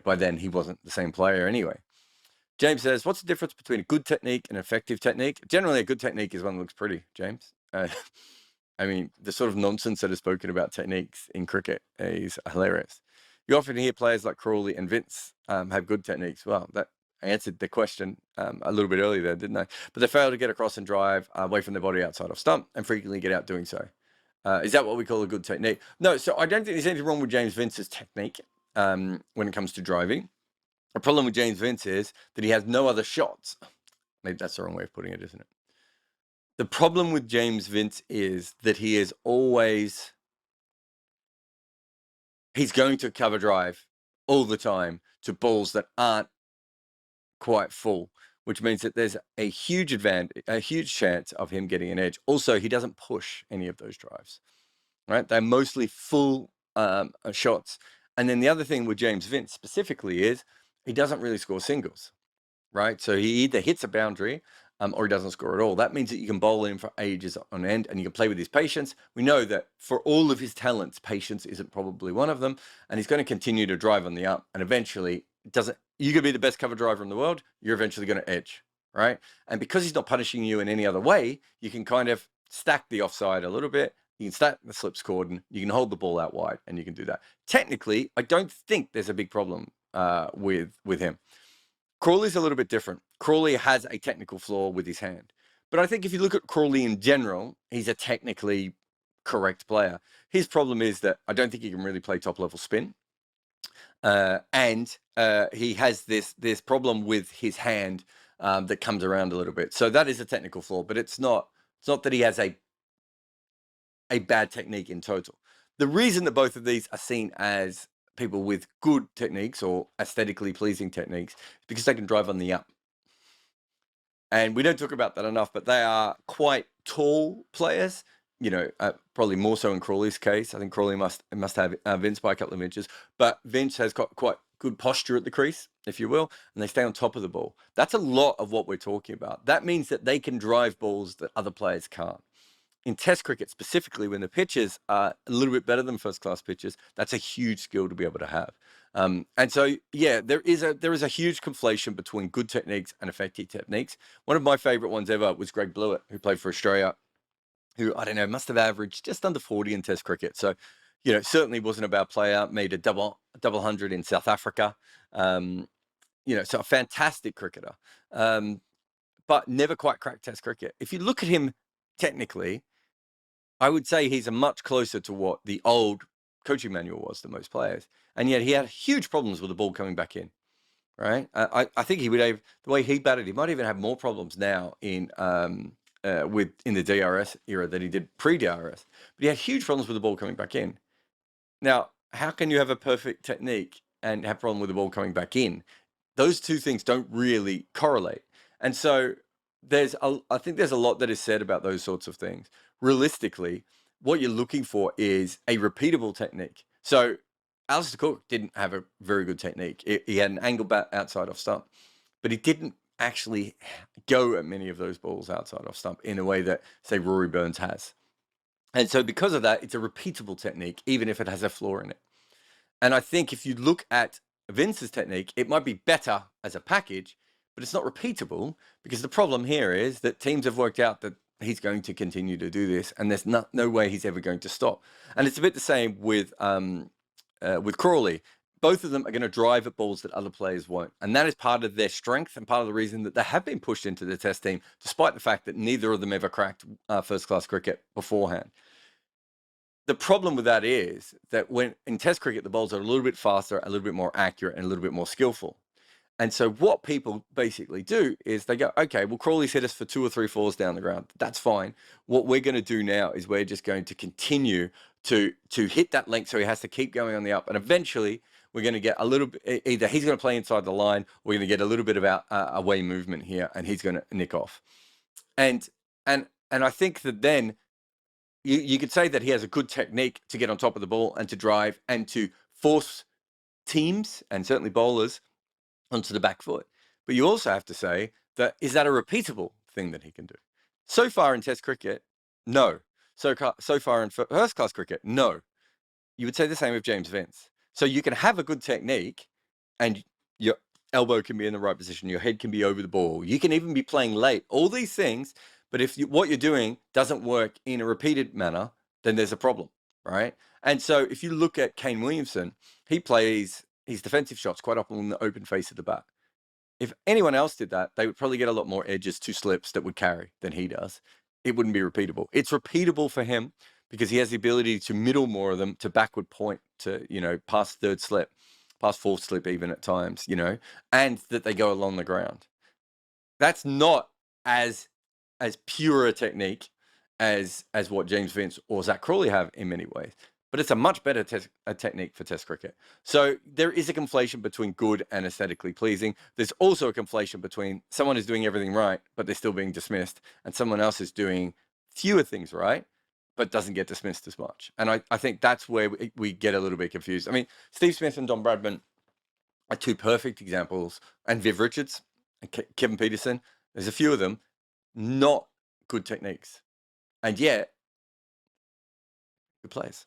by then he wasn't the same player anyway. James says, what's the difference between a good technique and an effective technique? Generally, a good technique is one that looks pretty, James. I mean, the sort of nonsense that is spoken about techniques in cricket is hilarious. You often hear players like Crawley and Vince have good techniques. Well, that I answered the question a little bit earlier there, didn't I? But they fail to get across and drive away from their body outside of stump and frequently get out doing so. Is that what we call a good technique? No, so I don't think there's anything wrong with James Vince's technique when it comes to driving. The problem with James Vince is that he has no other shots. Maybe that's the wrong way of putting it, isn't it? The problem with James Vince is that he is always, he's going to cover drive all the time to balls that aren't quite full, which means that there's a huge advantage, a huge chance of him getting an edge. Also, he doesn't push any of those drives, right? They're mostly full shots. And then the other thing with James Vince specifically is he doesn't really score singles, right? So he either hits a boundary or he doesn't score at all. That means that you can bowl him for ages on end and you can play with his patience. We know that for all of his talents, patience isn't probably one of them. And he's going to continue to drive on the up. And eventually, you could be the best cover driver in the world. You're eventually going to edge, right? And because he's not punishing you in any other way, you can kind of stack the offside a little bit. You can stack the slips cordon. You can hold the ball out wide and you can do that. Technically, I don't think there's a big problem with him. Crawley's a little bit different. Crawley has a technical flaw with his hand. But I think if you look at Crawley in general, he's a technically correct player. His problem is that I don't think he can really play top-level spin. And he has this problem with his hand that comes around a little bit. So that is a technical flaw, but it's not that he has a bad technique in total. The reason that both of these are seen as people with good techniques or aesthetically pleasing techniques is because they can drive on the up. And we don't talk about that enough, but they are quite tall players, probably more so in Crawley's case. I think Crawley must have Vince by a couple of inches, but Vince has got quite good posture at the crease, if you will, and they stay on top of the ball. That's a lot of what we're talking about. That means that they can drive balls that other players can't. In Test cricket specifically, when the pitches are a little bit better than first-class pitches, that's a huge skill to be able to have. And so, yeah, there is a huge conflation between good techniques and effective techniques. One of my favorite ones ever was Greg Blewett, who played for Australia, who, I don't know, must have averaged just under 40 in Test cricket. So, certainly wasn't a bad player, made a double hundred in South Africa. So a fantastic cricketer, but never quite cracked Test cricket. If you look at him technically, I would say he's a much closer to what the old coaching manual was than most players. And yet he had huge problems with the ball coming back in, right? I think he would have, the way he batted, he might even have more problems now in the DRS era than he did pre-DRS. But he had huge problems with the ball coming back in. Now, how can you have a perfect technique and have a problem with the ball coming back in? Those two things don't really correlate. And so I think there's a lot that is said about those sorts of things. Realistically, what you're looking for is a repeatable technique. So Alistair Cook didn't have a very good technique. He had an angle bat outside off stump, but he didn't actually go at many of those balls outside off stump in a way that, say, Rory Burns has. And so because of that, it's a repeatable technique, even if it has a flaw in it. And I think if you look at Vince's technique, it might be better as a package, but it's not repeatable, because the problem here is that teams have worked out that he's going to continue to do this, and there's no way he's ever going to stop. And it's a bit the same with Crawley. Both of them are going to drive at balls that other players won't. And that is part of their strength and part of the reason that they have been pushed into the Test team, despite the fact that neither of them ever cracked first-class cricket beforehand. The problem with that is that when in Test cricket, the balls are a little bit faster, a little bit more accurate, and a little bit more skillful. And so what people basically do is they go, okay, well, Crawley's hit us for 2 or 3 fours down the ground. That's fine. What we're going to do now is we're just going to continue to hit that length, so he has to keep going on the up. And eventually, we're going to get a little bit, either he's going to play inside the line, or we're going to get a little bit of away movement here, and he's going to nick off. And I think that then you could say that he has a good technique to get on top of the ball and to drive and to force teams and certainly bowlers onto the back foot. But you also have to say that, is that a repeatable thing that he can do? So far in Test cricket, no. So far in first-class cricket, no. You would say the same of James Vince. So you can have a good technique, and your elbow can be in the right position, your head can be over the ball, you can even be playing late, all these things. But if what you're doing doesn't work in a repeated manner, then there's a problem, right? And so if you look at Kane Williamson, he plays his defensive shots quite often in the open face of the bat. If anyone else did that, they would probably get a lot more edges to slips that would carry than he does. It wouldn't be repeatable. It's repeatable for him because he has the ability to middle more of them, to backward point, to, past third slip, past fourth slip even at times, and that they go along the ground. That's not as pure a technique as what James Vince or Zach Crawley have in many ways. But it's a much better technique for Test cricket. So there is a conflation between good and aesthetically pleasing. There's also a conflation between someone who's doing everything right, but they're still being dismissed, and someone else is doing fewer things right, but doesn't get dismissed as much. And I think that's where we get a little bit confused. I mean, Steve Smith and Don Bradman are two perfect examples, and Viv Richards and Kevin Peterson. There's a few of them, not good techniques, and yet good players.